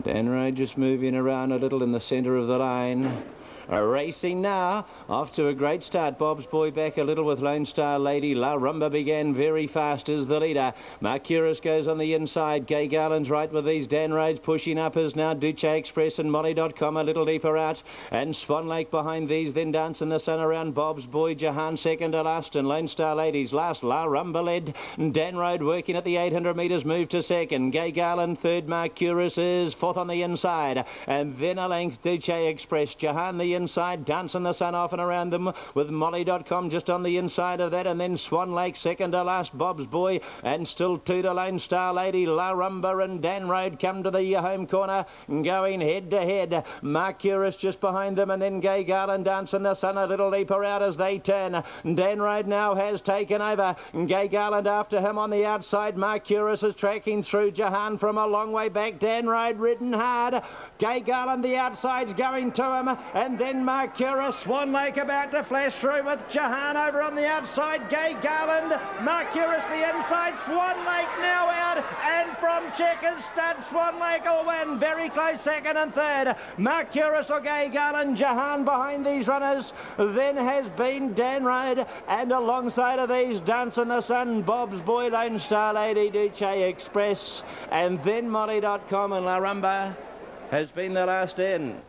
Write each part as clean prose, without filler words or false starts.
Danroad just moving around a little in the centre of the line. Racing now, off to a great start. Bob's Boy back a little with Lone Star Lady. La Rumba began very fast as the leader. Mercurus goes on the inside. Gay Garland's right with these. Danroads pushing up as now Duce Express and Molly.com a little deeper out. And Swan Lake behind these. Then Dance in the Sun around Bob's Boy. Jahan second to last and Lone Star Ladies last. La Rumba led. Danroad working at the 800 metres, moved to second. Gay Garland third. Mercurus is fourth on the inside. And then a length Duce Express. Jahan the inside, Dance in the Sun off and around them with Molly.com just on the inside of that, and then Swan Lake second to last, Bob's Boy, and still two to Lone Star Lady. La Rumba and Danroad come to the home corner, going head to head. Mercurus just behind them, and then Gay Garland, Dance in the Sun a little deeper out as they turn. Danroad now has taken over. Gay Garland after him on the outside. Mercurus is tracking through. Jahan from a long way back. Danroad ridden hard. Gay Garland the outside's going to him, and then Mercurus, Swan Lake about to flash through with Jahan over on the outside. Gay Garland, Mercurus the inside, Swan Lake now out, and from Checkers Stud, Swan Lake will win. Very close second and third. Mercurus or Gay Garland, Jahan behind these runners. Then has been Danroad, and alongside of these Dance in the Sun, Bob's Boy, Lone Star Lady, Duce Express, and then Molly.com and La Rumba has been the last in.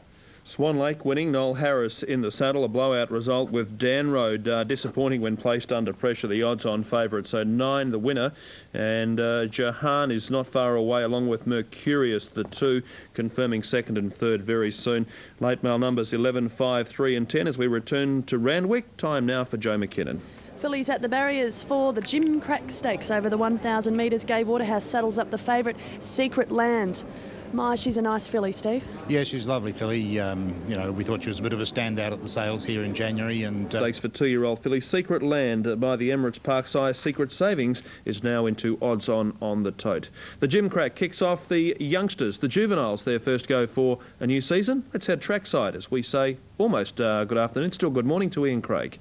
Swan Lake winning, Noel Harris in the saddle, a blowout result with Danroad disappointing when placed under pressure, the odds-on favourite, so 9 the winner, and Jahan is not far away along with Mercurius, the two confirming second and third very soon. Late mail numbers 11, 5, 3 and 10 as we return to Randwick. Time now for Joe McKinnon. Fillies at the barriers for the Gimcrack Stakes over the 1,000 metres. Gay Waterhouse saddles up the favourite, Secret Land. My, she's a nice filly, Steve. Yeah, she's a lovely filly. You know, we thought she was a bit of a standout at the sales here in January. And Stakes for two-year-old filly. Secret Land by the Emirates Parkside. Secret Savings is now into odds-on the tote. The Gimcrack kicks off the youngsters, the juveniles, their first go for a new season. Let's head trackside as we say almost good afternoon, still good morning to Ian Craig.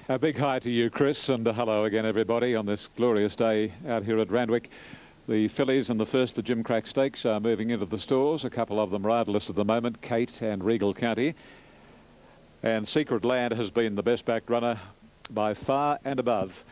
A big hi to you, Chris, and hello again, everybody, on this glorious day out here at Randwick. The fillies and the first, the Gimcrack Stakes, are moving into the stalls. A couple of them riderless at the moment, Kate and Regal Qlty. And Secret Land has been the best backed runner by far and above.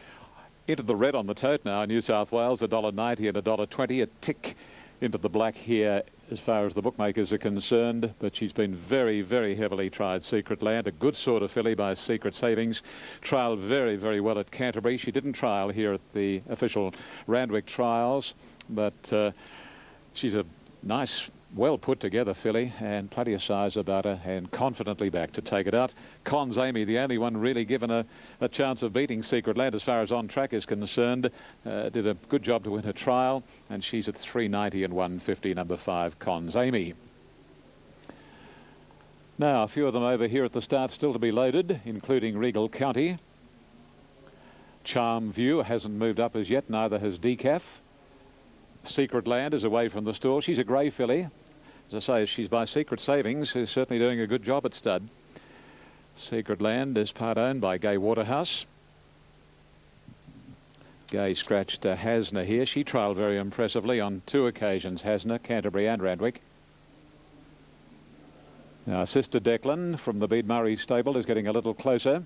Into the red on the tote now, New South Wales, $1.90 and $1.20, a tick into the black here as far as the bookmakers are concerned, but she's been very, very heavily tried, Secret Land. A good sort of filly by Secret Savings. Trialled very, very well at Canterbury. She didn't trial here at the official Randwick trials, but she's a nice, well put together filly and plenty of size about her, and confidently back to take it out. Cons Amy, the only one really given a chance of beating Secret Land as far as on track is concerned, did a good job to win her trial, and she's at 3.90 and 1.50, number 5, Cons Amy. Now a few of them over here at the start still to be loaded, including Regal Qlty. Charm View hasn't moved up as yet, neither has Decaf. Secret Land is away from the stall. She's a grey filly. As I say, she's by Secret Savings, who's certainly doing a good job at stud. Secret Land is part owned by Gay Waterhouse. Gay scratched Hasna here. She trialled very impressively on 2 occasions, Hasna, Canterbury and Randwick. Now Sister Declan from the Bede Murray stable is getting a little closer.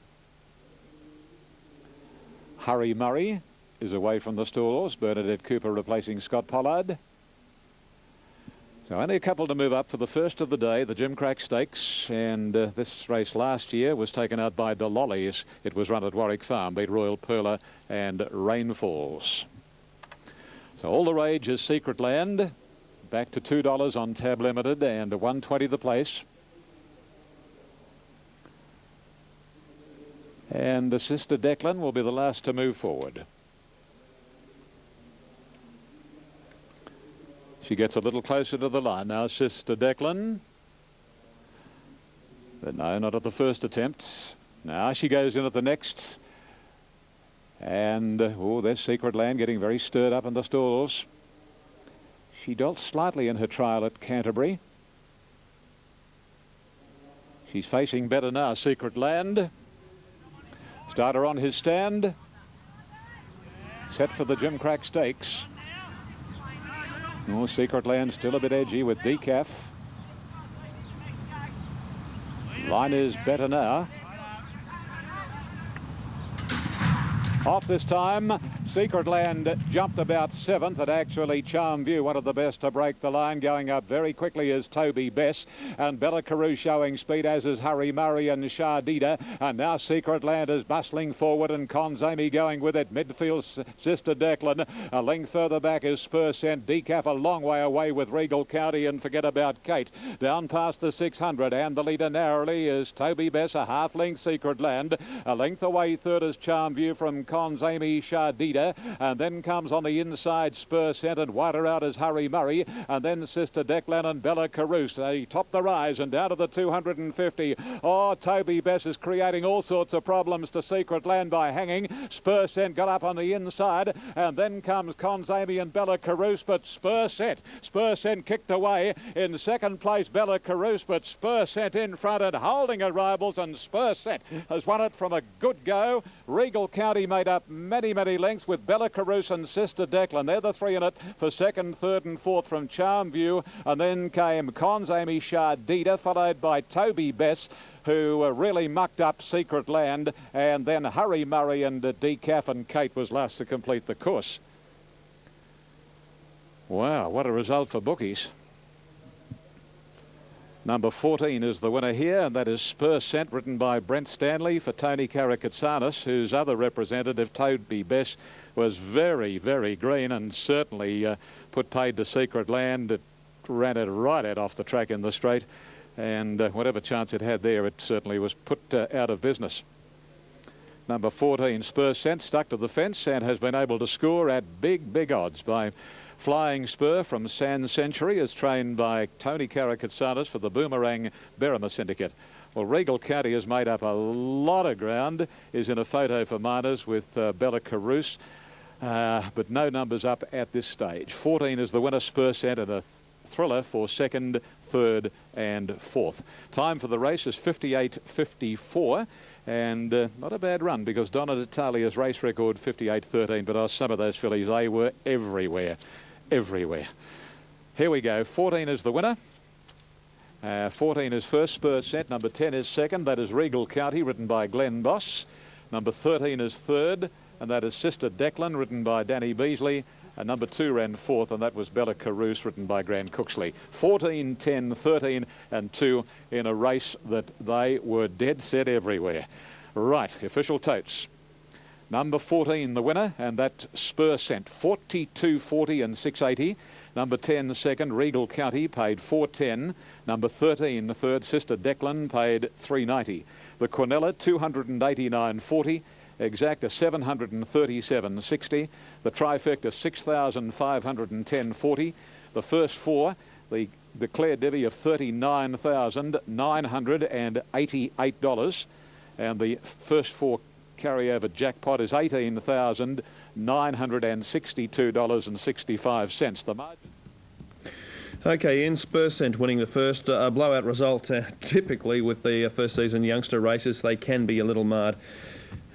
Hurry Murray is away from the stalls. Bernadette Cooper replacing Scott Pollard. So only a couple to move up for the first of the day, the Gimcrack Stakes, and this race last year was taken out by Delollies. It was run at Warwick Farm, beat Royal Perla and Rainfalls. So all the rage is Secret Land, back to $2 on Tab Limited and $1.20 the place. And the Sister Declan will be the last to move forward. She gets a little closer to the line now, Sister Declan. But no, not at the first attempt. Now she goes in at the next. And, oh, there's Secret Land getting very stirred up in the stalls. She dealt slightly in her trial at Canterbury. She's facing better now, Secret Land. Starter on his stand. Set for the Gimcrack Stakes. Oh, Secret Land still a bit edgy with decaf. Line is better now. Off this time, Secret Land jumped about 7th, and actually Charm View, one of the best to break the line. Going up very quickly is Toby Bess, and Bella Carew showing speed, as is Hurry Murray and Shardida. And now Secret Land is bustling forward, and Cons Amy going with it. Midfield, Sister Declan. A length further back is Spur Sent. Decaf a long way away with Regal County, and forget about Kate. Down past the 600, and the leader narrowly is Toby Bess, a half length Secret Land. A length away third is Charm View from Cons Amy, Shardida. And then comes on the inside Spur Sent, and wider out is Hurry Murray, and then Sister Declan and Bella Carew. They top the rise and down to the 250. Oh, Toby Bess is creating all sorts of problems to Secret Land by hanging. Spur Sent got up on the inside, and then comes Cons Amy and Bella Carew, but Spur Sent kicked away. In second place Bella Carew, but Spur Sent in front and holding her rivals, and Spur Sent has won it from a good go. Regal County made up many lengths with Bella Carew and Sister Declan. They're the three in it for second, third and fourth from Charm View. And then came Cons Amy, Shardida, followed by Toby Bess, who really mucked up Secret Land. And then Hurry Murray and Decaf, and Kate was last to complete the course. Wow, what a result for bookies. Number 14 is the winner here, and that is Spur Sent, written by Brent Stanley for Tony Karakatsanis, whose other representative, Toby Bess, was very green and certainly put paid to Secret Land. It ran it right out off the track in the straight, and whatever chance it had there, it certainly was put out of business. Number 14, Spur Sent, stuck to the fence and has been able to score at big odds by Flying Spur from Sand Century, is trained by Tony Karakatsanis for the Boomerang Berrima Syndicate. Well, Regal County has made up a lot of ground, is in a photo for minors with Bella Carew, but no numbers up at this stage. 14 is the winner, Spur Sent, and a thriller for second, third and fourth. Time for the race is 58.54. And not a bad run, because Donna D'Italia's race record 58.13, but some of those fillies, they were everywhere. Here we go. 14 is the winner. 14 is first, Spur Sent. Number 10 is second. That is Regal County, written by Glenn Boss. Number 13 is third, and that is Sister Declan, written by Danny Beasley. And number 2 ran fourth, and that was Bella Carew, written by Gran Cooksley. 14, 10, 13 and 2 in a race that they were dead set everywhere. Right, official totes. Number 14, the winner, and that Spur Sent, 42.40 and 6.80. Number 10, second, Regal County, paid 4.10. Number 13, third, Sister Declan, paid 3.90. The Quinella, 289.40. Exacta 737.60. The trifecta 6,510.40. The first four, the declared divvy of $39,988, and the first four carryover jackpot is $18,962.65. The margin. Okay, Ian, Spur Sent winning the first blowout result. Typically with the first season youngster races, they can be a little marred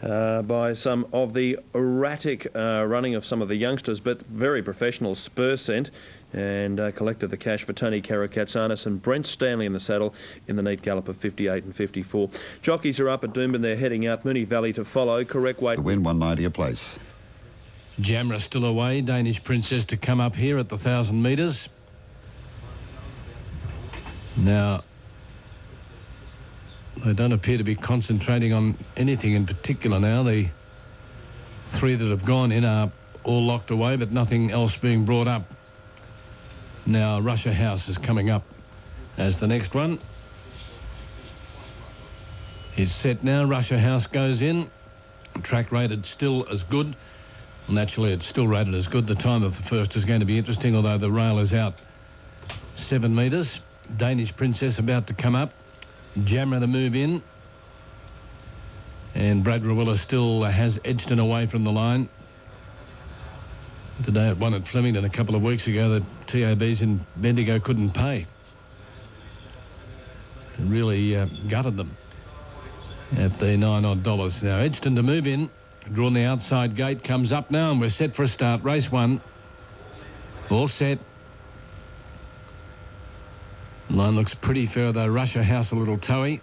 by some of the erratic running of some of the youngsters, but very professional. Spur Sent, and collected the cash for Tony Karakatsanis and Brent Stanley in the saddle in the neat gallop of 58 and 54. Jockeys are up at Doomben. They're heading out. Moonee Valley to follow. Correct weight. To win 190 a place. Jamra still away. Danish Princess to come up here at the 1,000 metres. Now, they don't appear to be concentrating on anything in particular now. The three that have gone in are all locked away, but nothing else being brought up. Now, Russia House is coming up as the next one. It's set now. Russia House goes in. Track rated still as good. Naturally, it's still rated as good. The time of the first is going to be interesting, although the rail is out 7 metres. Danish Princess about to come up. Jamra to move in. And Brad Rawilla still has Edgston away from the line. Today it won at Flemington a couple of weeks ago. The TABs in Bendigo couldn't pay. really gutted them at the $9 odd. Now Edgston to move in, drawn the outside gate, comes up now, and we're set for a start. Race 1, all set. Line looks pretty fair though. Russia House a little toey.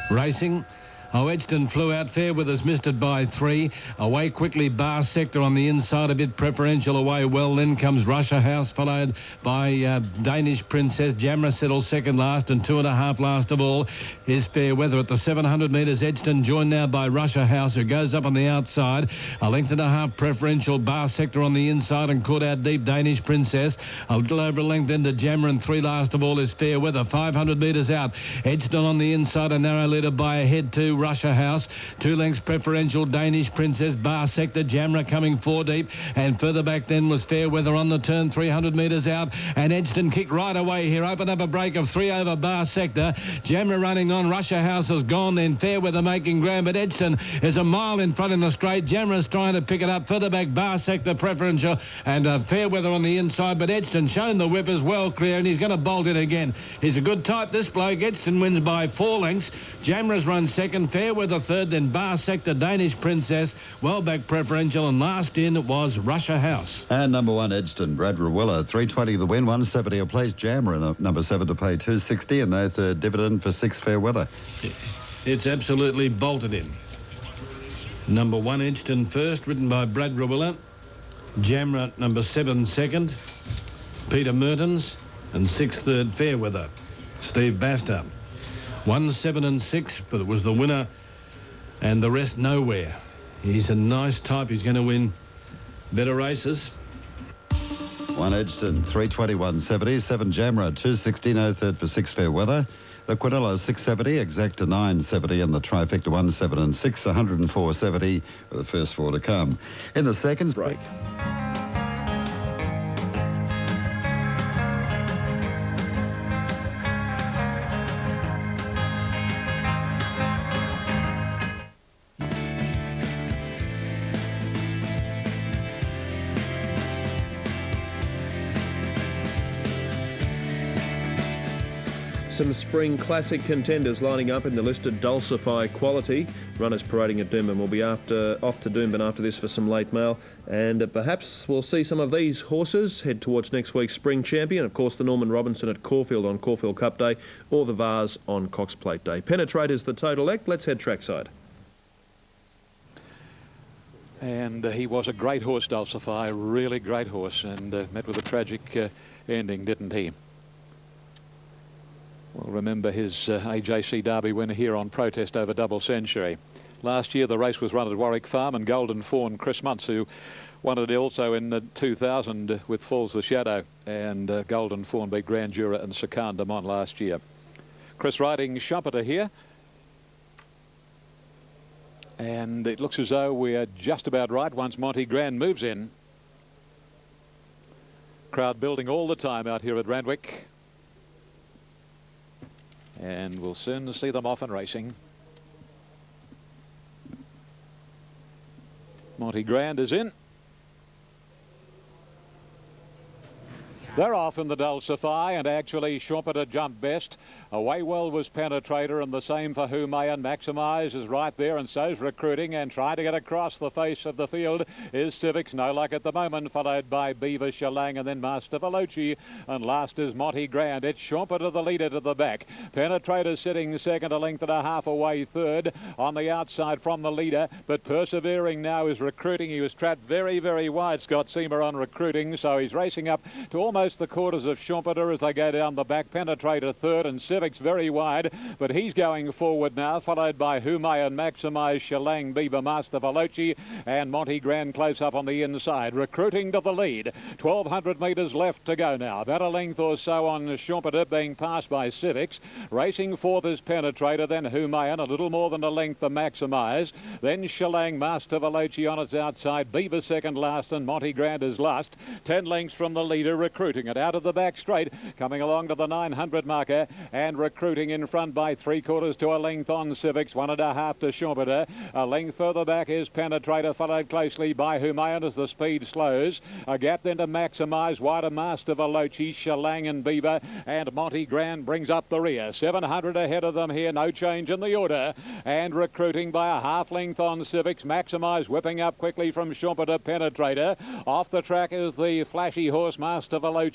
Racing. Oh, Edgston flew out fair with us, missed it by 3. Away quickly, Bar Sector on the inside, a bit preferential away well. Then comes Russia House, followed by Danish Princess. Jamra settles second last, and 2.5 last of all is Fair Weather at the 700 metres. Edgston joined now by Russia House, who goes up on the outside. A length and a half preferential, Bar Sector on the inside, and caught out deep Danish Princess. A little over a length into Jamra, and 3 last of all is Fair Weather. 500 metres out. Edgston on the inside, a narrow leader by a head to Russia House. 2 lengths preferential, Danish Princess. Bar Sector, Jamra coming 4 deep, and further back then was Fair Weather on the turn. 300 metres out, and Edgston kicked right away here. Opened up a break of 3 over Bar Sector. Jamra running on. Russia House has gone, then Fair Weather making ground, but Edgston is a mile in front in the straight. Jamra's trying to pick it up. Further back, Bar Sector preferential, and Fair Weather on the inside, but Edgston shown the whip as well clear, and he's going to bolt it again. He's a good type, this bloke. Edgston wins by 4 lengths. Jamra's run second, Fair Weather third, then Bar Sector, Danish Princess, well back preferential, and last in was Russia House. And number 1, Edgston, Brad Rawilla, 320 the win, 170 a place. Jamra, number 7 to pay 260, and no third dividend for 6 Fair Weather. It's absolutely bolted in. Number 1, Edgston first, ridden by Brad Rawilla. Jamra, number 7 second. Peter Mertens, and 6 third Fair Weather. Steve Baster. 1, 7 and 6, but it was the winner, and the rest nowhere. He's a nice type. He's going to win better races. 1 Edgston, 320, 170, 7 Jamra, 260, no third for 6 Fair Weather. The Quinella 670, Exacta 970, and the Trifecta 1, 7 and 6, 104.70 for the first 4 to come. In the second break. Some spring classic contenders lining up in the listed Dulcify Qlty. Runners parading at Doomben will be off to Doomben after this for some late mail. And perhaps we'll see some of these horses head towards next week's Spring Champion. Of course, the Norman Robinson at Caulfield on Caulfield Cup Day, or the Vars on Cox Plate Day. Penetrator's the total elect. Let's head trackside. And he was a great horse, Dulcify, really great horse, and met with a tragic ending, didn't he? We'll remember his AJC Derby winner here on protest over Double Century. Last year the race was run at Warwick Farm, and Golden Fawn, Chris Muntz, who won it also in 2000 with Falls the Shadow, and Golden Fawn beat Grand Jura and Sakan Damon last year. Chris riding Schumpeter here, and it looks as though we're just about right once Monty Grand moves in. Crowd building all the time out here at Randwick, and we'll soon see them off and racing. Monty Grand is in. They're off in the Dulcify, and actually Schumpeter jumped best. Away well was Penetrator, and the same for Humayan. Maximise is right there, and so's Recruiting, and trying to get across the face of the field is Civics. No luck at the moment, followed by Beaver Shalang, and then Master Veloci, and last is Monty Grand. It's Schumpeter the leader to the back. Penetrator sitting second, a length and a half away third on the outside from the leader, but persevering now is Recruiting. He was trapped very, very wide, Scott Seamer, on Recruiting, so he's racing up to almost the quarters of Schumpeter as they go down the back. Penetrator third, and Civics very wide, but he's going forward now, followed by Humayan, Maximise, Shalang, Bieber, Master Veloci, and Monty Grand close up on the inside. Recruiting to the lead. 1,200 metres left to go now. About a length or so on Schumpeter, being passed by Civics. Racing fourth is Penetrator, then Humayan, a little more than a length the Maximise, then Shalang, Master Veloci on its outside, Bieber second last, and Monty Grand is last. 10 lengths from the leader, Recruiting. Recruiting it out of the back straight, coming along to the 900 marker, and Recruiting in front by 3/4 to a length on Civics, 1.5 to Schumpeter. A length further back is Penetrator, followed closely by Humayun as the speed slows. A gap then to Maximise, wider Master Veloci, Shalang and Beaver, and Monty Grand brings up the rear. 700 ahead of them here, no change in the order, and Recruiting by a half length on Civics. Maximise whipping up quickly from Schumpeter, Penetrator. Off the track is the flashy horse Master Veloci,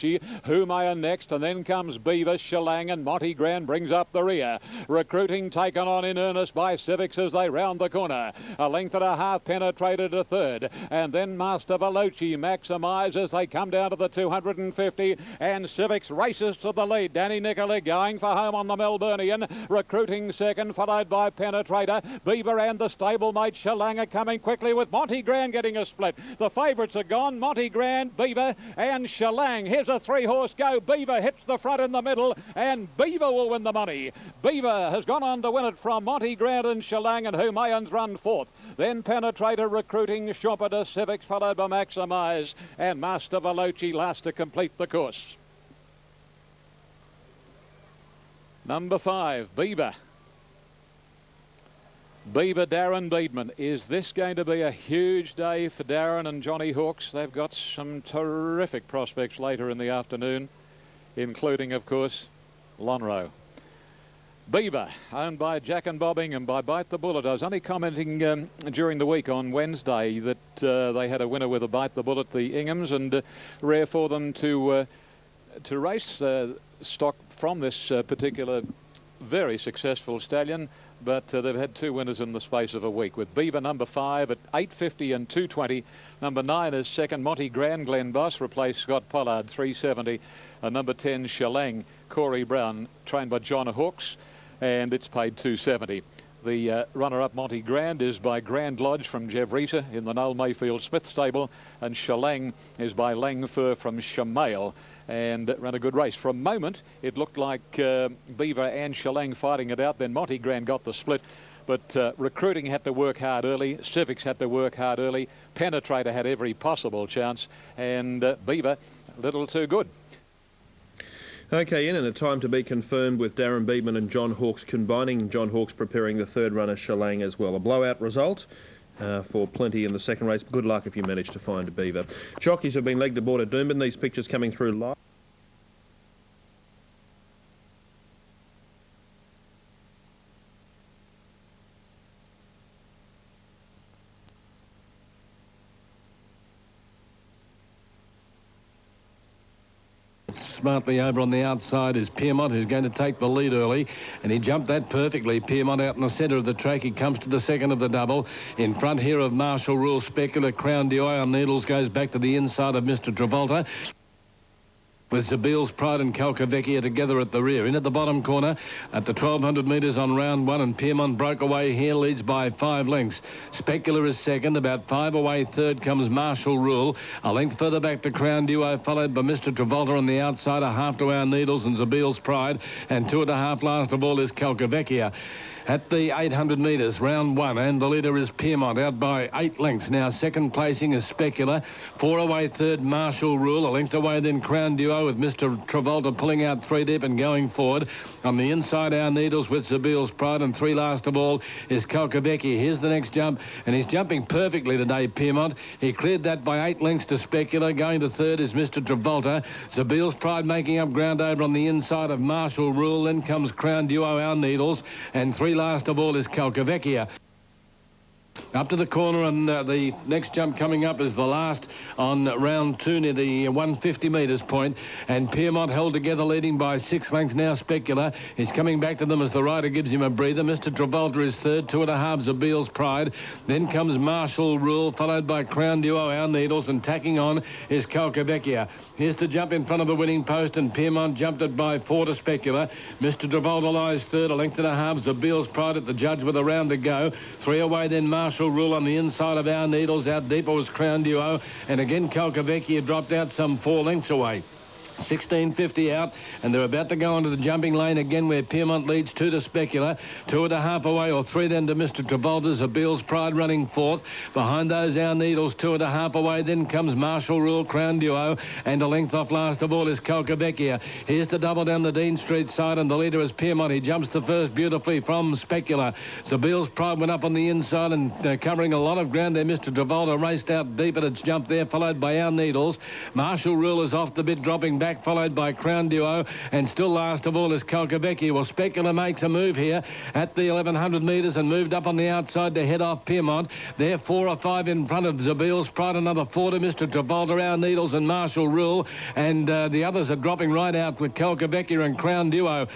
Humayun next, and then comes Beaver, Shalang, and Monty Grand brings up the rear. Recruiting taken on in earnest by Civics as they round the corner. A length and a half, Penetrator to third, and then Master Veloci. Maximise as they come down to the 250, and Civics races to the lead. Danny Nicola going for home on the Melburnian. Recruiting second, followed by Penetrator. Beaver and the stablemate Shalang are coming quickly, with Monty Grand getting a split. The favourites are gone. Monty Grand, Beaver and Shalang. Here's a 3-horse go. Beaver hits the front in the middle, and Beaver will win the money. Beaver has gone on to win it from Monty Grand and Shalang, and Humayun's run fourth. Then Penetrator, Recruiting, Schumpeter, Civics, followed by Maximise, and Master Veloci last to complete the course. Number 5, Beaver. Beaver, Darren Beedman. Is this going to be a huge day for Darren and Johnny Hawkes? They've got some terrific prospects later in the afternoon, including, of course, Lonhro. Beaver, owned by Jack and Bob Ingham, by Bite the Bullet. I was only commenting during the week on Wednesday that they had a winner with a Bite the Bullet, the Inghams, and rare for them to race stock from this particular very successful stallion, but they've had 2 winners in the space of a week, with Beaver number 5 at 850 and 220. Number 9 is second, Monty Grand, Glen Boss, replaced Scott Pollard, 370. And number 10, Shalang, Corey Brown, trained by John Hawkes, and it's paid 270. The runner-up, Monty Grand, is by Grand Lodge from Jevrita in the Noel Mayfield Smith stable, and Shalang is by Langfur from Shamail, and ran a good race. For a moment, it looked like Beaver and Shalang fighting it out. Then Monty Grand got the split, but Recruiting had to work hard early. Civics had to work hard early. Penetrator had every possible chance, and Beaver, a little too good. Okay, in and a time to be confirmed with Darren Beedman and John Hawkes combining. John Hawkes preparing the third runner, Shalang, as well. A blowout result for Qlty in the second race. Good luck if you manage to find a Beaver. Jockeys have been legged aboard at Doomben. These pictures coming through live. Smartly over on the outside is Piermont, who's going to take the lead early, and he jumped that perfectly. Piermont out in the centre of the track. He comes to the second of the double. In front here of Marshall Rule, Specular, Crown D'Oy on Needles goes back to the inside of Mr. Travolta, with Zabil's Pride and Calcavecchia together at the rear. In at the bottom corner at the 1200 metres on round 1, and Piermont broke away here, leads by 5 lengths. Specular is second, about 5 away. Third comes Marshall Rule. A length further back to Crown Duo, followed by Mr. Travolta on the outside, a half to Our Needles and Zabil's Pride, and 2.5 last of all is Calcavecchia. At the 800 metres, round 1, and the leader is Piermont, out by 8 lengths. Now second placing is Specular. 4 away third, Marshall Rule. A length away then Crown Duo, with Mr. Travolta pulling out 3 deep and going forward. On the inside, Our Needles with Zabil's Pride, and 3 last of all is Calcavecchia. Here's the next jump, and he's jumping perfectly today, Piermont. He cleared that by 8 lengths to Specular. Going to third is Mr. Travolta. Zabil's Pride making up ground over on the inside of Marshall Rule. Then comes Crown Duo, Our Needles, and 3 last of all is Calcavecchia. Up to the corner, and the next jump coming up is the last on round 2 near the 150 metres point, and Piermont held together, leading by 6 lengths. Now Specular is coming back to them as the rider gives him a breather. Mr. Travolta is third, 2.5 Zabil's Pride. Then comes Marshall Rule, followed by Crown Duo, Our Needles, and tacking on is Calcavecchia. Here's the jump in front of the winning post, and Piermont jumped it by 4 to Specular. Mr. Travolta lies third, 1.5 Zabil's Pride at the judge with a round to go. 3 away then Marshall Rule on the inside of Our Needles. Out deeper was Crown Duo, and again Calcavecchia dropped out some 4 lengths away. 16.50 out, and they're about to go onto the jumping lane again where Piermont leads 2 to Specula, 2.5 away, or 3 then to Mr. Travolta's. Abeel's Pride running fourth. Behind those, Our Needles 2.5 away. Then comes Marshall Rule, Crown Duo, and a length off last of all is Calcavecchia. Here's the double down the Dean Street side, and the leader is Piermont. He jumps the first beautifully from Specula. Abeel's Pride went up on the inside and covering a lot of ground there. Mr. Travolta raced out deep at its jump there, followed by Our Needles. Marshall Rule is off the bit, dropping back, followed by Crown Duo, and still last of all is Calcavecchia. Well, Specula makes a move here at the 1100 metres and moved up on the outside to head off Piermont. They're 4 or 5 in front of Abeel's Pride, another 4 to Mr. Travolta, Our Needles and Marshall Rule, and the others are dropping right out with Calcavecchia and Crown Duo.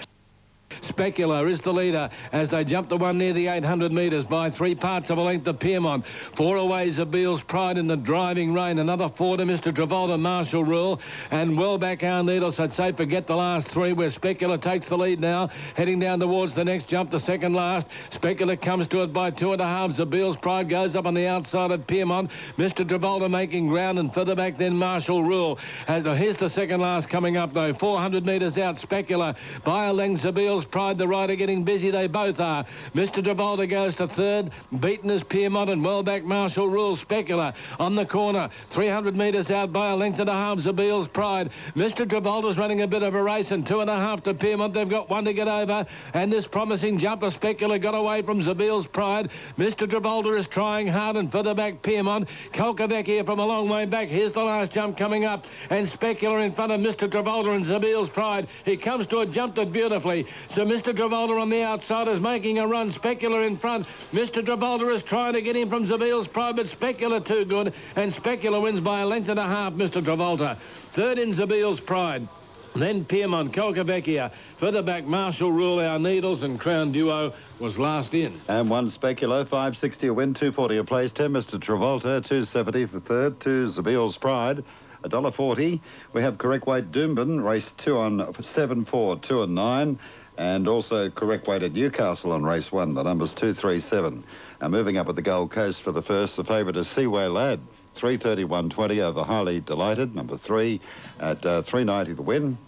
Specula is the leader as they jump the one near the 800 metres by 3 parts of a length of Piermont. 4 away Abeel's Pride in the driving rain. Another 4 to Mr. Travolta, Marshall Rule, and well back Our Needles. I'd say forget the last 3 where Specula takes the lead now, heading down towards the next jump, the second last. Specula comes to it by 2.5. Abeel's Pride goes up on the outside of Piermont. Mr. Travolta making ground, and further back then Marshall Rule. Here's the second last coming up though. 400 metres out, Specula by a length. Abeel's Pride, the rider, getting busy. They both are. Mr. Travolta goes to third. Beaten is Piermont, and well back Marshall Rule. Specula on the corner. 300 metres out by a length and a half. Abeel's Pride. Mr. Travolta's running a bit of a race, and 2.5 to Piermont. They've got 1 to get over, and this promising jumper Specula got away from Abeel's Pride. Mr. Travolta is trying hard, and further back Piermont. Calcavecchia from a long way back. Here's the last jump coming up, and Specula in front of Mr. Travolta and Abeel's Pride. He comes to it, jumped it beautifully. So Mr. Travolta on the outside is making a run. Specula in front. Mr. Travolta is trying to get him from Abeel's Pride, but Specula too good, and Specula wins by a length and a half, Mr. Travolta. Third in Abeel's Pride. Then Piermont, Calcavecchia. Further back, Marshall Rule, Our Needles, and Crown Duo was last in. And 1 Specula, 5.60 a win, 2.40 a place, 10 Mr. Travolta, 2.70 for third, 2 Abeel's Pride, $1.40. We have correct weight Doomben, race 2 on 7.4, 2 and 9. And also correct weight at Newcastle on race 1, the number's 237. And moving up at the Gold Coast for the first, the favourite is Seaway Lad, 331.20 over Highly Delighted, number 3 at 3.90 to win.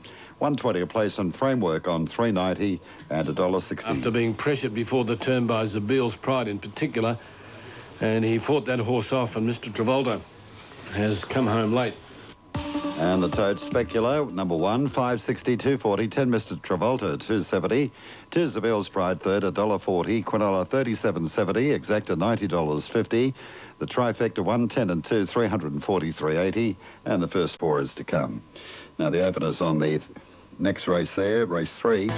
1.20 a place on Framework on 3.90 and $1.60. After being pressured before the turn by Abeel's Pride in particular, and he fought that horse off, and Mr. Travolta has come home late. And the Toad Specula, number 1, 5.60, 2.40, 10 Mr. Travolta, 2.70, 2 Abeel's Pride, third, $1.40, Quinella, 37.70, Exacta, $90.50, the Trifecta, 110 and 2, 343.80, and the first 4 is to come. Now the openers on the next race there, race 3.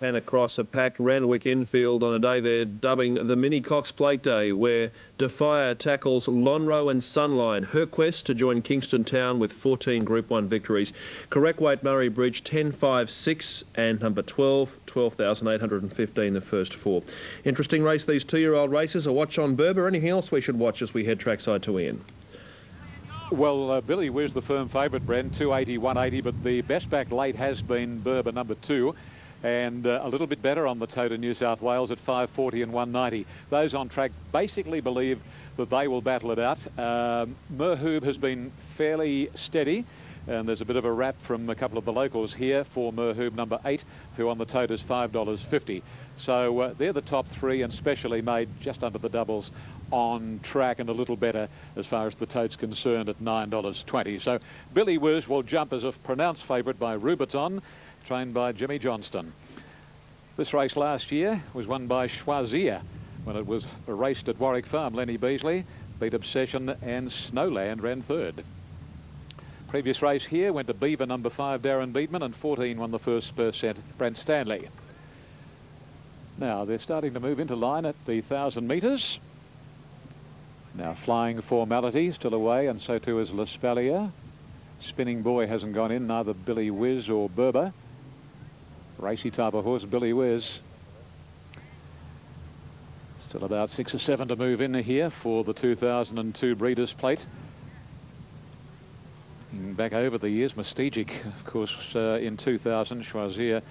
And across a packed Randwick infield on a day they're dubbing the Mini Cox Plate Day, where Defier tackles Lonro and Sunline. Her quest to join Kingston Town with 14 Group 1 victories. Correct weight Murray Bridge 10.56 and number 12, 12,815 the first 4. Interesting race, these 2-year-old races. A watch on Berber. Anything else we should watch as we head trackside to Ian? Well, Billy Wiz, the firm favourite, Bren, 280, 180, but the best back late has been Berber, number 2. And a little bit better on the toe to New South Wales at 5.40 and 190. Those on track basically believe that they will battle it out. Merhoob has been fairly steady, and there's a bit of a rap from a couple of the locals here for Merhoob, number 8, who on the tote is $5.50. So they're the top 3, and specially made just under the doubles on track, and a little better as far as the tote's concerned at $9.20. So Billy Wiz will jump as a pronounced favourite by Rubiton, trained by Jimmy Johnston. This race last year was won by Choisir when it was raced at Warwick Farm. Lenny Beasley beat Obsession, and Snowland ran third. Previous race here went to Beaver, number 5, Darren Beatman, and 14 won the first percent, Brent Stanley. Now they're starting to move into line at the 1,000 metres. Now flying formality still away, and so too is L'Espalier. Spinning Boy hasn't gone in, neither Billy Wiz or Berber. Racy type of horse, Billy Wiz. Still about 6 or 7 to move in here for the 2002 Breeders' Plate. going back over the years. Mystigic, of course, in 2000, Choisir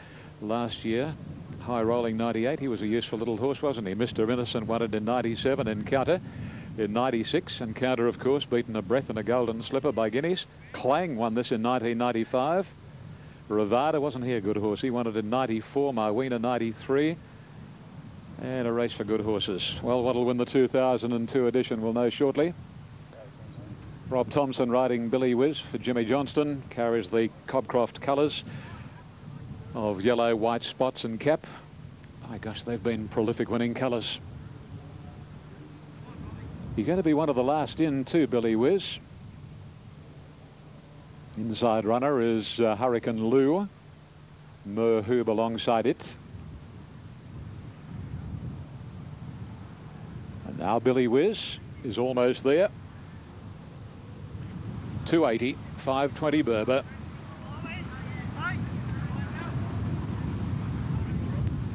last year. High rolling 98. He was a useful little horse, wasn't he? Mr. Innocent won it in 97 Encounter. In 96, Encounter, of course, beaten a breath and a golden slipper by Guineas. Clang won this in 1995. Ravada, wasn't he a good horse? He won it in 94, Marwena 93. And a race for good horses. Well, what'll win the 2002 edition we'll know shortly. Rob Thompson riding Billy Whiz for Jimmy Johnston. Carries the Cobcroft colours of yellow, white spots and cap. My gosh, they've been prolific winning colours. You're going to be one of the last in too, Billy Whiz. Inside runner is Hurricane Lou. Merhoob alongside it. And now Billy Whiz is almost there. 280, 520 Berber.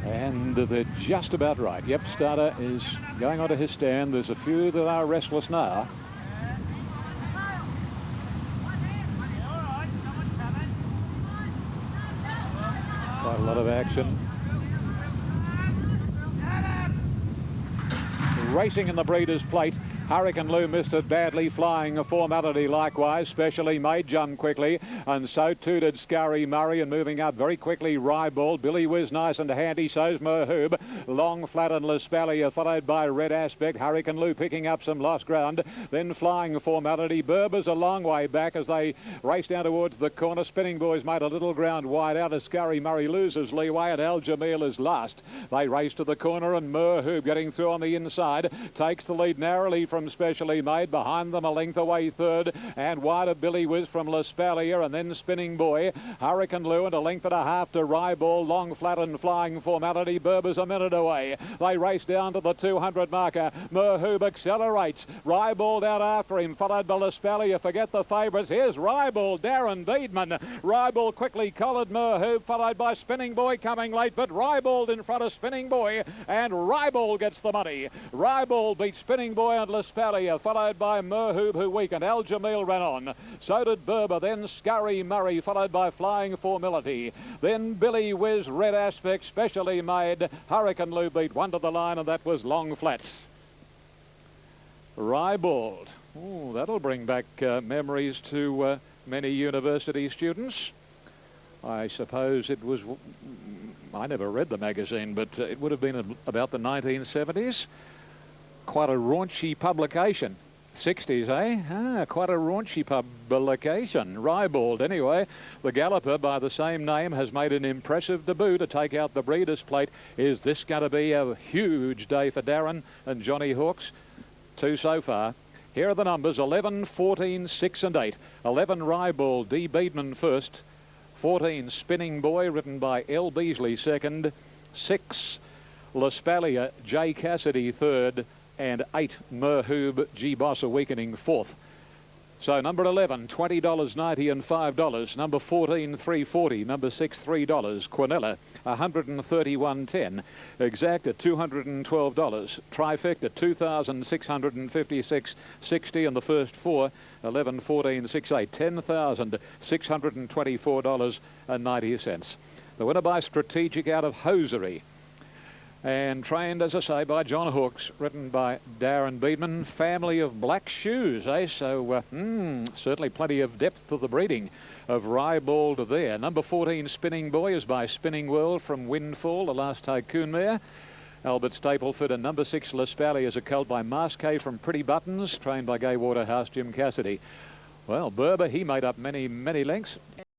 And they're just about right. Yep, Starter is going onto his stand. There's a few that are restless now. Quite a lot of action. Racing in the Breeders' Plate. Hurricane Lou missed it badly, flying a formality likewise, specially made jump quickly, and so too did Scurry Murray, and moving up very quickly Ryball. Billy Whiz nice and handy, so's Merhoob. Long Flat and Lespalia followed by Red Aspect. Hurricane Lou picking up some lost ground, then flying formality. Berber's a long way back as they race down towards the corner. Spinning Boys made a little ground wide out as Scurry Murray loses leeway, and Al Jamil is last. They race to the corner, and Merhoob getting through on the inside takes the lead narrowly from Specially Made. Behind them a length away third, and wide of Billy Whiz from Lespalia, and then Spinning Boy. Hurricane Lou and a length and a half to Ryball. Long Flat and flying formality. Berber's a minute away. They race down to the 200 marker. Merhoob accelerates. Ryball down after him, followed by Lespalia. Forget the favourites. Here's Ryball, Darren Beedman. Ryball quickly collared Merhoob, followed by Spinning Boy coming late, but Ryball in front of Spinning Boy, and Ryball gets the money. Ryball beats Spinning Boy and Lespalia, followed by Merhoob, who weakened. Al Jamil ran on. So did Berber, then Scurry Murray, followed by Flying Formality. Then Billy Whiz, Red Aspect, Specially Made. Hurricane Lou beat one to the line, and that was Long Flats. Rybald. Oh, that'll bring back memories to many university students. I suppose it was, I never read the magazine, but it would have been about the 1970s. Quite a raunchy publication. 60s, eh? Quite a raunchy publication. Rybald, anyway. The Galloper, by the same name, has made an impressive debut to take out the Breeders' Plate. Is this going to be a huge day for Darren and Johnny Hawkes? 2 so far. Here are the numbers: 11, 14, 6 and 8. 11 Rybald, D. Beedman first. 14 Spinning Boy, written by L. Beasley second. 6 Lespalia, J. Cassidy third. And 8 Merhoob, G. Boss a weakening fourth. So number 11, $20.90 and $5. Number 14, $3.40. Number 6, $3. Quinella, $131.10. Exact at $212. Trifecta, $2,656.60. And the first 4, 11, 14, 6, 8, $10,624.90. The winner by Strategic out of Hosiery. And trained, as I say, by John Hawkes, written by Darren Beedman. Family of black shoes, eh? So certainly plenty of depth to the breeding of Rybald there. Number 14, Spinning Boy, is by Spinning World from Windfall, the last tycoon mare. Albert Stapleford. And number 6, Lespalia, is a colt by Masqué from Pretty Buttons, trained by Gay Waterhouse Jim Cassidy. Well, Berber, he made up many, many lengths.